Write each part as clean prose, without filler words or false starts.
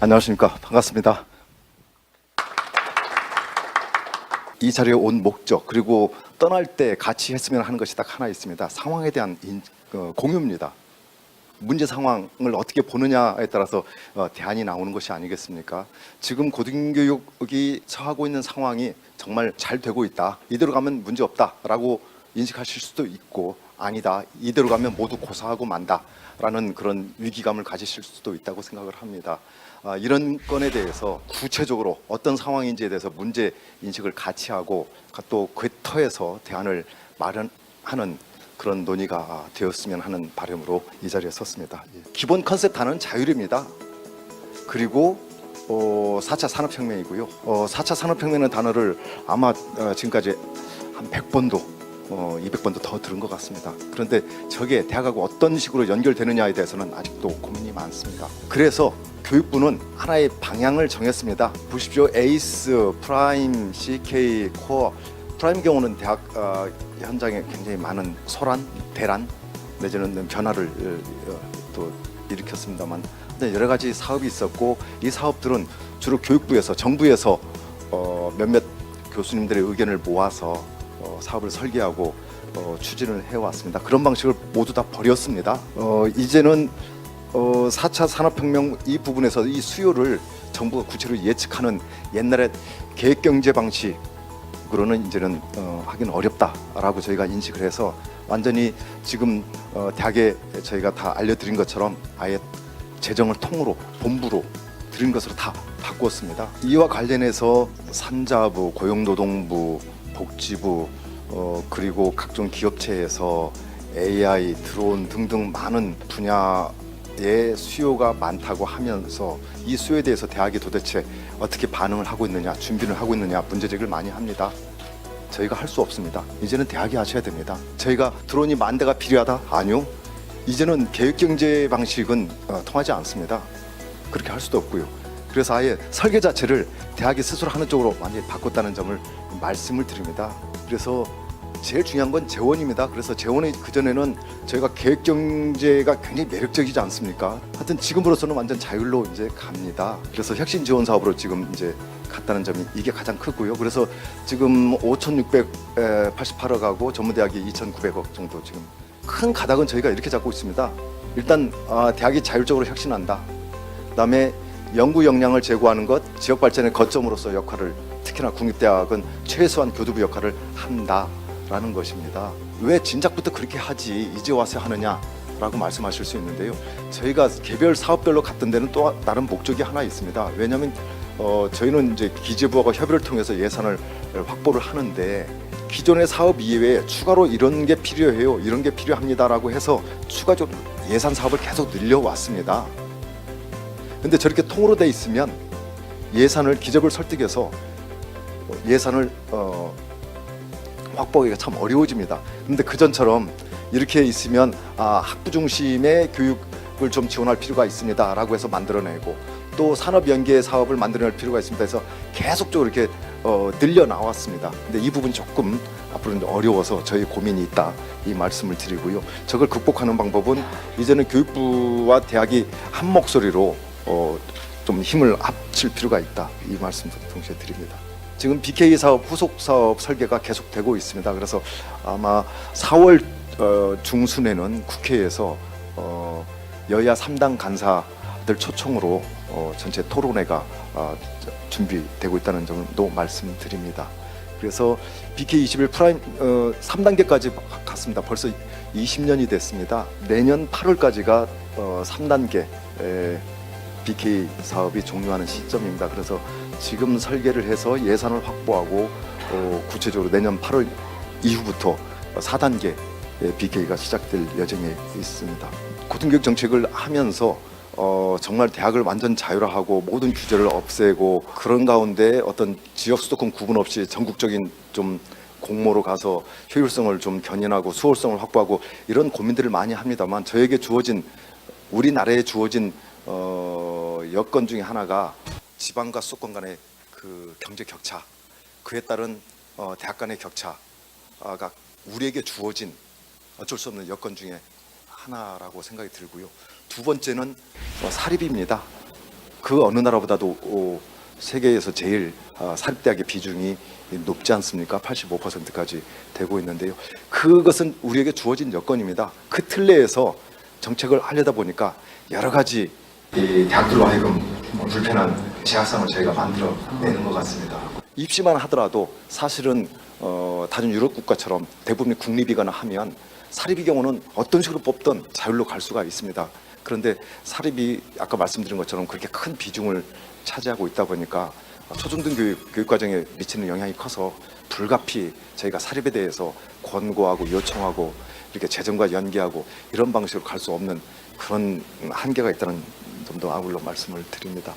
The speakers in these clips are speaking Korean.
안녕하십니까. 반갑습니다. 이 자리에 온 목적, 그리고 떠날 때 같이 했으면 하는 것이 딱 하나 있습니다. 상황에 대한 공유입니다. 문제 상황을 어떻게 보느냐에 따라서 대안이 나오는 것이 아니겠습니까? 지금 고등교육이 처하고 있는 상황이 정말 잘 되고 있다, 이대로 가면 문제 없다라고 인식하실 수도 있고, 아니다, 이대로 가면 모두 고사하고 만다라는 그런 위기감을 가지실 수도 있다고 생각을 합니다. 이런 건에 대해서 구체적으로 어떤 상황인지에 대해서 문제 인식을 같이 하고 또 그 터에서 대안을 마련하는 그런 논의가 되었으면 하는 바람으로 이 자리에 섰습니다. 기본 컨셉 단어는 자율입니다. 그리고 4차 산업혁명이고요. 4차 산업혁명이라는 단어를 아마 지금까지 한 100번도 200번도 더 들은 것 같습니다. 그런데 저게 대학하고 어떤 식으로 연결되느냐에 대해서는 아직도 고민이 많습니다. 그래서 교육부는 하나의 방향을 정했습니다. 보십시오. 에이스, 프라임, CK, 코어. 프라임 경우는 대학 현장에 굉장히 많은 소란, 대란 내지는 변화를 또 일으켰습니다만, 근데 여러 가지 사업이 있었고, 이 사업들은 주로 교육부에서, 정부에서 몇몇 교수님들의 의견을 모아서 사업을 설계하고 추진을 해왔습니다. 그런 방식을 모두 다 버렸습니다. 이제는 4차 산업혁명 이 부분에서 이 수요를 정부가 구체로 예측하는 옛날의 계획경제 방식으로는 이제는 하기는 어렵다라고 저희가 인식을 해서, 완전히 지금 대학에 저희가 다 알려드린 것처럼 아예 재정을 통으로, 본부로 드린 것으로 다 바꾸었습니다. 이와 관련해서 산자부, 고용노동부, 복지부, 그리고 각종 기업체에서 AI, 드론 등등 많은 분야의 수요가 많다고 하면서, 이 수요에 대해서 대학이 도대체 어떻게 반응을 하고 있느냐, 준비를 하고 있느냐 문제 제기를 많이 합니다. 저희가 할 수 없습니다. 이제는 대학이 하셔야 됩니다. 저희가 드론이 10,000대가 필요하다? 아니요. 이제는 계획경제 방식은 통하지 않습니다. 그렇게 할 수도 없고요. 그래서 아예 설계 자체를 대학이 스스로 하는 쪽으로 완전히 바꿨다는 점을 말씀을 드립니다. 그래서 제일 중요한 건 재원입니다. 그래서 재원이 그전에는 저희가 계획경제가 굉장히 매력적이지 않습니까? 하여튼 지금으로서는 완전 자율로 이제 갑니다. 그래서 혁신 지원 사업으로 지금 이제 갔다는 점이 이게 가장 크고요. 그래서 지금 5,688억하고 전문대학이 2,900억 정도, 지금 큰 가닥은 저희가 이렇게 잡고 있습니다. 일단 대학이 자율적으로 혁신한다. 그다음에 연구 역량을 제고하는 것, 지역 발전의 거점으로서 역할을, 특히나 국립대학은 최소한 교두부 역할을 한다라는 것입니다. 왜 진작부터 그렇게 하지 이제 와서 하느냐라고 말씀하실 수 있는데요. 저희가 개별 사업별로 갔던 데는 또 다른 목적이 하나 있습니다. 왜냐하면 저희는 이제 기재부하고 협의를 통해서 예산을 확보를 하는데, 기존의 사업 이외에 추가로 이런 게 필요해요, 이런 게 필요합니다라고 해서 추가적으로 예산 사업을 계속 늘려왔습니다. 근데 저렇게 통으로 돼 있으면 예산을, 기재부를 설득해서 예산을 확보하기가 참 어려워집니다. 근데 그전처럼 이렇게 있으면 학부 중심의 교육을 좀 지원할 필요가 있습니다 라고 해서 만들어내고, 또 산업 연계 사업을 만들어낼 필요가 있습니다 해서 계속적으로 이렇게 늘려 나왔습니다. 근데 이 부분 조금 앞으로는 어려워서 저희 고민이 있다, 이 말씀을 드리고요. 저걸 극복하는 방법은 이제는 교육부와 대학이 한 목소리로 좀 힘을 합칠 필요가 있다, 이 말씀도 동시에 드립니다. 지금 BK 사업 후속 사업 설계가 계속되고 있습니다. 그래서 아마 4월 중순에는 국회에서 여야 3당 간사들 초청으로 전체 토론회가 준비되고 있다는 점도 말씀드립니다. 그래서 BK21 프라임 3단계까지 갔습니다. 벌써 20년이 됐습니다. 내년 8월까지가 3단계 BK 사업이 종료하는 시점입니다. 그래서 지금 설계를 해서 예산을 확보하고 구체적으로 내년 8월 이후부터 4단계 BK가 시작될 예정에 있습니다. 고등교육 정책을 하면서 정말 대학을 완전 자율화하고 모든 규제를 없애고, 그런 가운데 어떤 지역 수도권 구분 없이 전국적인 좀 공모로 가서 효율성을 좀 견인하고 수월성을 확보하고, 이런 고민들을 많이 합니다만, 저에게 주어진, 우리나라에 주어진 여건 중에 하나가 지방과 수도권 간의 그 경제 격차, 그에 따른 대학 간의 격차가 우리에게 주어진 어쩔 수 없는 여건 중에 하나라고 생각이 들고요. 두 번째는 사립입니다. 그 어느 나라보다도 세계에서 제일 사립대학의 비중이 높지 않습니까? 85%까지 되고 있는데요. 그것은 우리에게 주어진 여건입니다. 그 틀 내에서 정책을 하려다 보니까 여러 가지 이 대학들로 하여금 불편한 제약상을 저희가 만들어내는 것 같습니다. 입시만 하더라도 사실은 다른 유럽 국가처럼 대부분이 국립이거나 하면 사립의 경우는 어떤 식으로 뽑든 자율로 갈 수가 있습니다. 그런데 사립이 아까 말씀드린 것처럼 그렇게 큰 비중을 차지하고 있다 보니까 초중등 교육 과정에 미치는 영향이 커서 불가피 저희가 사립에 대해서 권고하고 요청하고 이렇게 재정과 연계하고 이런 방식으로 갈 수 없는 그런 한계가 있다는 점도 아울러 말씀을 드립니다.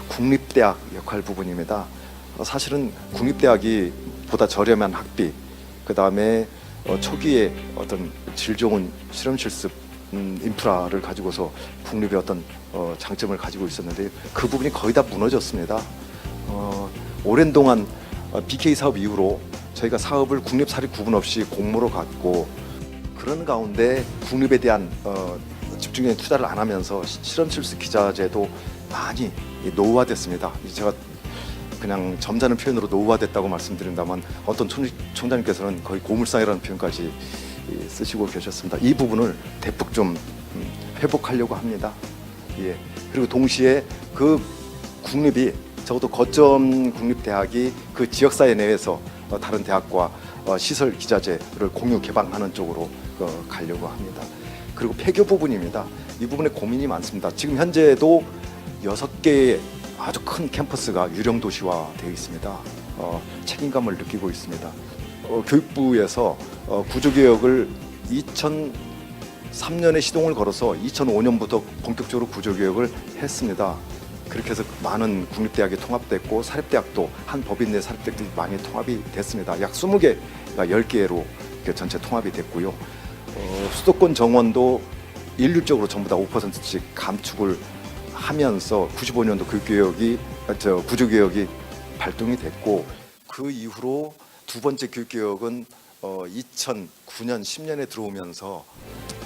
국립대학 역할 부분입니다. 사실은 국립대학이 보다 저렴한 학비, 그 다음에 초기에 어떤 질 좋은 실험 실습 인프라를 가지고서 국립의 어떤 장점을 가지고 있었는데 그 부분이 거의 다 무너졌습니다. 오랜 동안 BK 사업 이후로 저희가 사업을 국립 사립 구분 없이 공모로 갔고 그런 가운데 국립에 대한 집중적인 투자를 안 하면서 실험 실습 기자재도 많이 노후화됐습니다. 제가 그냥 점잖은 표현으로 노후화됐다고 말씀드린다면 어떤 총장님께서는 거의 고물상이라는 표현까지 쓰시고 계셨습니다. 이 부분을 대폭 좀 회복하려고 합니다. 예. 그리고 동시에 그 국립이 적어도 거점 국립대학이 그 지역사회 내에서 다른 대학과 시설 기자재를 공유 개방하는 쪽으로 가려고 합니다. 그리고 폐교 부분입니다. 이 부분에 고민이 많습니다. 지금 현재도 6개의 아주 큰 캠퍼스가 유령 도시화 되어 있습니다. 책임감을 느끼고 있습니다. 교육부에서 구조개혁을 2003년에 시동을 걸어서 2005년부터 본격적으로 구조개혁을 했습니다. 그렇게 해서 많은 국립대학이 통합됐고 사립대학도 한 법인 내 사립대학들이 많이 통합이 됐습니다. 약 20개가 10개로 전체 통합이 됐고요. 수도권 정원도 일률적으로 전부 다 5%씩 감축을 하면서 95년도 구조개혁이 발동이 됐고 그 이후로 두 번째 교육개혁은 2009년 10년에 들어오면서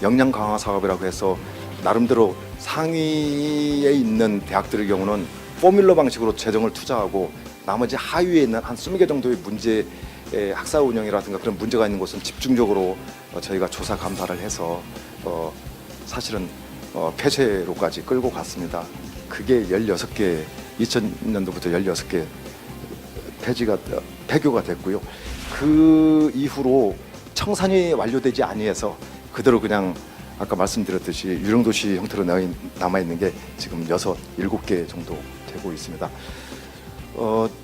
역량 강화 사업이라고 해서 나름대로 상위에 있는 대학들의 경우는 포뮬러 방식으로 재정을 투자하고 나머지 하위에 있는 한 20개 정도의 문제 학사 운영이라든가 그런 문제가 있는 곳은 집중적으로 저희가 조사 감사를 해서 사실은 폐쇄로까지 끌고 갔습니다. 그게 16개 2000년도부터 16개 폐교가 됐고요. 그 이후로 청산이 완료되지 아니해서 그대로 그냥 아까 말씀드렸듯이 유령도시 형태로 남아있는 게 지금 6, 7개 정도 되고 있습니다.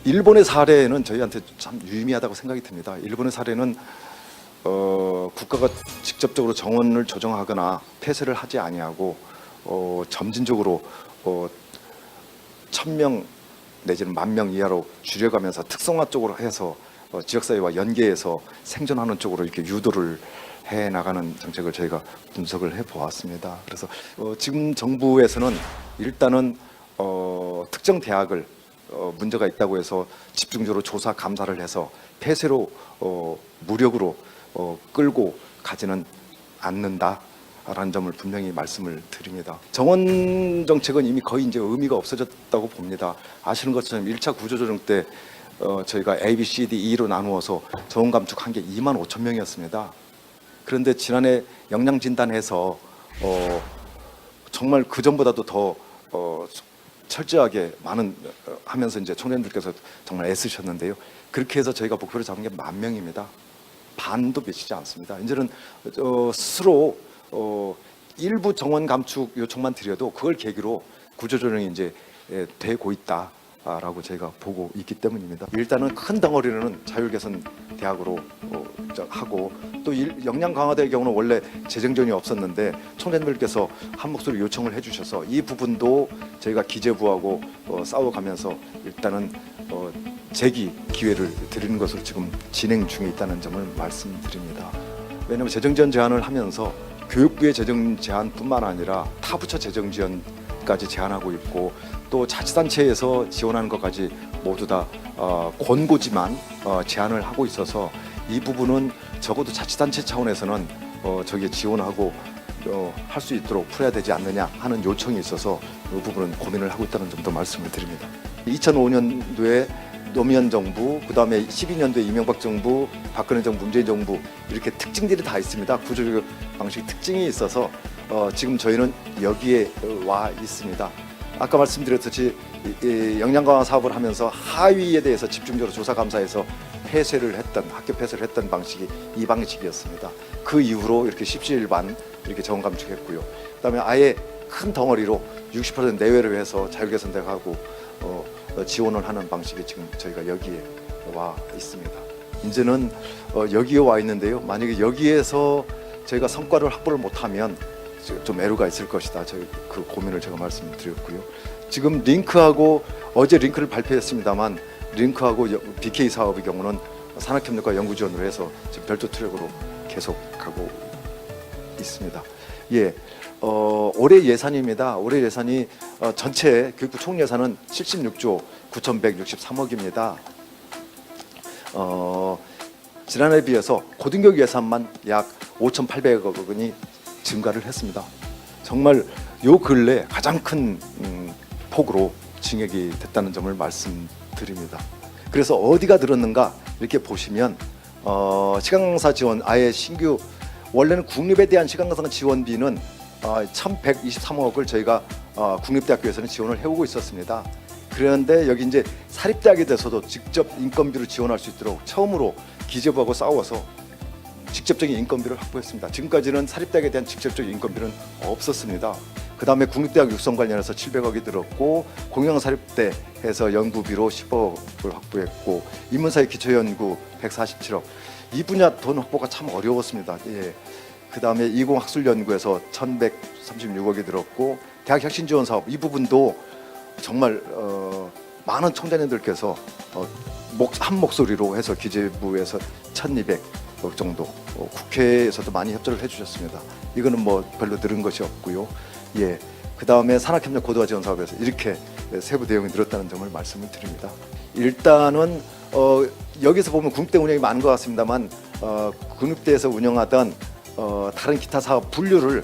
일본의 사례는 저희한테 참 유의미하다고 생각이 듭니다. 일본의 사례는 국가가 직접적으로 정원을 조정하거나 폐쇄를 하지 아니하고 점진적으로 1000명 내지는 10,000명 이하로 줄여가면서 특성화 쪽으로 해서 지역사회와 연계해서 생존하는 쪽으로 이렇게 유도를 해 나가는 정책을 저희가 분석을 해 보았습니다. 그래서 지금 정부에서는 일단은 특정 대학을 문제가 있다고 해서 집중적으로 조사 감사를 해서 폐쇄로 무력으로 끌고 가지는 않는다라는 점을 분명히 말씀을 드립니다. 정원 정책은 이미 거의 이제 의미가 없어졌다고 봅니다. 아시는 것처럼 1차 구조조정 때 저희가 A, B, C, D, E로 나누어서 정원 감축한 게 25,000명이었습니다. 그런데 지난해 역량 진단해서 정말 그 전보다도 더 철저하게 많은 하면서 이제 총장님들께서 정말 애쓰셨는데요. 그렇게 해서 저희가 목표를 잡은 게 10,000명입니다. 반도 미치지 않습니다. 이제는 스스로 일부 정원 감축 요청만 드려도 그걸 계기로 구조조정이 이제 되고 있다라고 저희가 보고 있기 때문입니다. 일단은 큰 덩어리는 자율개선 대학으로 하고 또 역량 강화될 경우는 원래 재정 지원이 없었는데 총장님들께서 한 목소리 요청을 해주셔서 이 부분도 저희가 기재부하고 싸워가면서 일단은 재기 기회를 드리는 것으로 지금 진행 중에 있다는 점을 말씀드립니다. 왜냐하면 재정 지원 제한을 하면서 교육부의 재정 제한뿐만 아니라 타부처 재정 지원까지 제한하고 있고 또 자치단체에서 지원하는 것까지 모두 다 권고지만 제한을 하고 있어서 이 부분은 적어도 자치단체 차원에서는 저기에 지원하고 할 수 있도록 풀어야 되지 않느냐 하는 요청이 있어서 이 부분은 고민을 하고 있다는 점도 말씀을 드립니다. 2005년도에 노무현 정부, 그 다음에 12년도에 이명박 정부, 박근혜 정부, 문재인 정부 이렇게 특징들이 다 있습니다. 구조조정 방식 특징이 있어서 지금 저희는 여기에 와 있습니다. 아까 말씀드렸듯이 역량강화 사업을 하면서 하위에 대해서 집중적으로 조사 감사해서 학교 폐쇄를 했던 방식이 이 방식이었습니다. 그 이후로 이렇게 17반 이렇게 정원 감축했고요. 그다음에 아예 큰 덩어리로 60% 내외를 해서 자율개선대학하고 지원을 하는 방식이 지금 저희가 여기에 와 있습니다. 이제는 여기에 와 있는데요. 만약에 여기에서 저희가 성과를 확보를 못하면 좀 애로가 있을 것이다. 저희 그 고민을 제가 말씀드렸고요. 지금 링크하고 어제 링크를 발표했습니다만 링크하고 BK 사업의 경우는 산학협력과 연구지원으로 해서 지금 별도 트랙으로 계속 가고 있습니다. 예, 올해 예산입니다. 올해 예산이 전체 교육부 총 예산은 76조 9,163억입니다. 지난해에 비해서 고등교육 예산만 약 5,800억 원이 증가를 했습니다. 정말 요 근래 가장 큰 폭으로 증액이 됐다는 점을 말씀드립니다. 그래서 어디가 늘었는가 이렇게 보시면 시간강사 지원 아예 신규 원래는 국립에 대한 시간강사 지원비는 1,123억을 저희가 국립대학교에서는 지원을 해오고 있었습니다. 그런데 여기 이제 사립대학에 대해서도 직접 인건비로 지원할 수 있도록 처음으로 기재부하고 싸워서 직접적인 인건비를 확보했습니다. 지금까지는 사립대학에 대한 직접적인 인건비는 없었습니다. 그 다음에 국립대학 육성 관련해서 700억이 들었고 공영사립대에서 연구비로 10억을 확보했고 인문사회 기초연구 147억. 이 분야 돈 확보가 참 어려웠습니다. 예. 그 다음에 이공학술연구에서 1,136억이 들었고 대학 혁신 지원 사업 이 부분도 정말 많은 총장님들께서 한 목소리로 해서 기재부에서 1,200억 정도 국회에서도 많이 협조를 해주셨습니다. 이거는 뭐 별로 늘은 것이 없고요. 예, 그 다음에 산학협력 고도화 지원 사업에서 이렇게 세부 내용이 늘었다는 점을 말씀을 드립니다. 일단은 여기서 보면 국립대 운영이 많은 것 같습니다만 국립대에서 운영하던 다른 기타 사업 분류를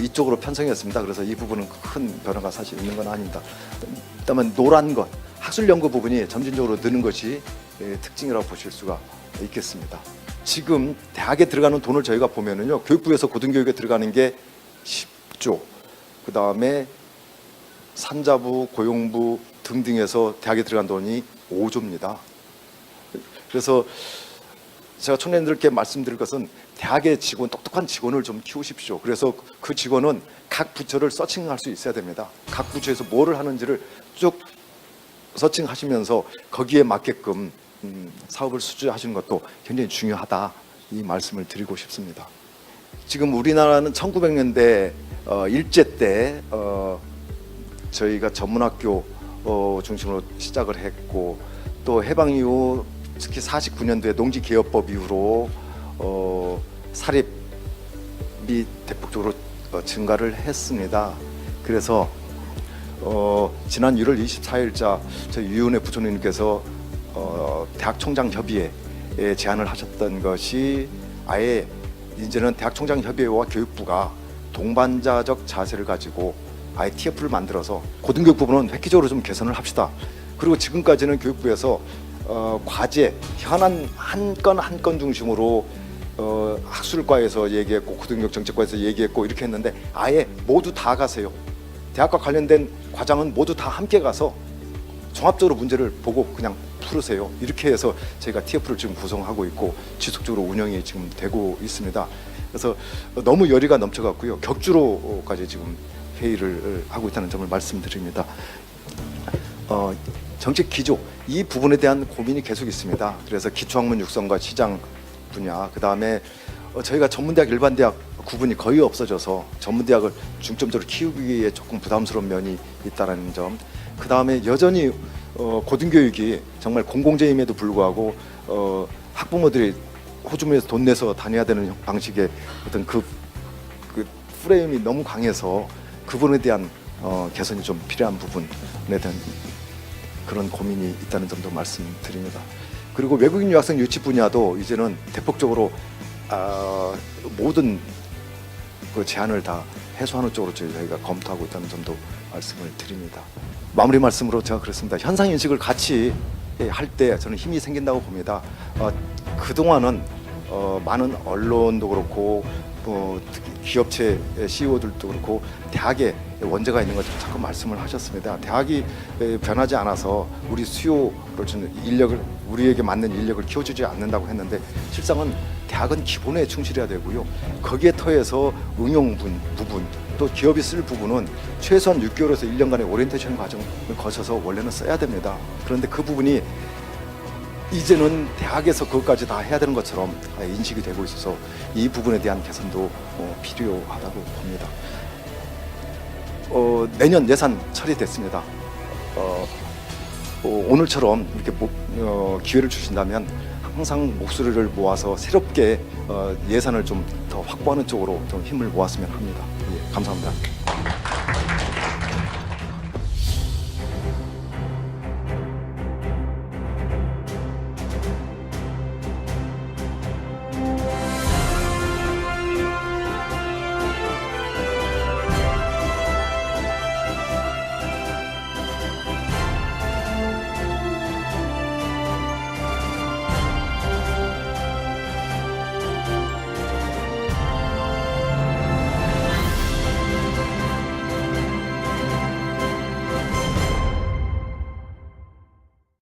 이쪽으로 편성했습니다. 그래서 이 부분은 큰 변화가 사실 있는 건 아닙니다. 일단 노란 것 학술 연구 부분이 점진적으로 느는 것이 특징이라고 보실 수가 있겠습니다. 지금 대학에 들어가는 돈을 저희가 보면은요, 교육부에서 고등교육에 들어가는 게 10조, 그 다음에 산자부, 고용부 등등에서 대학에 들어간 돈이 5조입니다. 그래서 제가 청년들께 말씀드릴 것은 대학의 직원, 똑똑한 직원을 좀 키우십시오. 그래서 그 직원은 각 부처를 서칭할 수 있어야 됩니다. 각 부처에서 뭐를 하는지를 쭉 서칭하시면서 거기에 맞게끔 사업을 수주하시는 것도 굉장히 중요하다, 이 말씀을 드리고 싶습니다. 지금 우리나라는 1900년대 일제 때 저희가 전문학교 중심으로 시작을 했고 또 해방 이후 특히 49년도에 농지개혁법 이후로 사립이 대폭적으로 증가를 했습니다. 그래서 지난 1월 24일자 저희 유은혜 부총리님께서 대학총장협의회에 제안을 하셨던 것이 아예 이제는 대학총장협의회와 교육부가 동반자적 자세를 가지고 아예 TF를 만들어서 고등교육 부분은 획기적으로 좀 개선을 합시다. 그리고 지금까지는 교육부에서 과제 현안 한 건 한 건 중심으로 학술과에서 얘기했고 고등교육 정책과에서 얘기했고 이렇게 했는데 아예 모두 다 가세요. 대학과 관련된 과장은 모두 다 함께 가서 종합적으로 문제를 보고 그냥 풀으세요. 이렇게 해서 저희가 TF를 지금 구성하고 있고 지속적으로 운영이 지금 되고 있습니다. 그래서 너무 열의가 넘쳐갔고요. 격주로까지 지금 회의를 하고 있다는 점을 말씀드립니다. 정책 기조 이 부분에 대한 고민이 계속 있습니다. 그래서 기초학문 육성과 시장 분야, 그 다음에 저희가 전문대학 일반대학 구분이 거의 없어져서 전문대학을 중점적으로 키우기에 조금 부담스러운 면이 있다는 점, 그 다음에 여전히 고등교육이 정말 공공재임에도 불구하고 학부모들이 호주머니에서 돈 내서 다녀야 되는 방식의 어떤 그 프레임이 너무 강해서 그 부분에 대한 개선이 좀 필요한 부분에 대한 그런 고민이 있다는 점도 말씀드립니다. 그리고 외국인 유학생 유치 분야도 이제는 대폭적으로 모든 그 제한을 다 해소하는 쪽으로 저희가 검토하고 있다는 점도 말씀을 드립니다. 마무리 말씀으로 제가 그렇습니다. 현상 인식을 같이 할 때 저는 힘이 생긴다고 봅니다. 그동안은 많은 언론도 그렇고 특히 기업체 CEO들도 그렇고 대학에 원죄가 있는 것처럼 자꾸 말씀을 하셨습니다. 대학이 변하지 않아서 우리 수요를 주는 인력을 우리에게 맞는 인력을 키워주지 않는다고 했는데 실상은 대학은 기본에 충실해야 되고요. 거기에 더해서 응용 부분 또 기업이 쓸 부분은 최소한 6개월에서 1년간의 오리엔테이션 과정을 거쳐서 원래는 써야 됩니다. 그런데 그 부분이 이제는 대학에서 그것까지 다 해야 되는 것처럼 인식이 되고 있어서 이 부분에 대한 개선도 필요하다고 봅니다. 내년 예산 처리됐습니다. 오늘처럼 이렇게 기회를 주신다면 항상 목소리를 모아서 새롭게 예산을 좀 더 확보하는 쪽으로 좀 힘을 모았으면 합니다. 예, 감사합니다.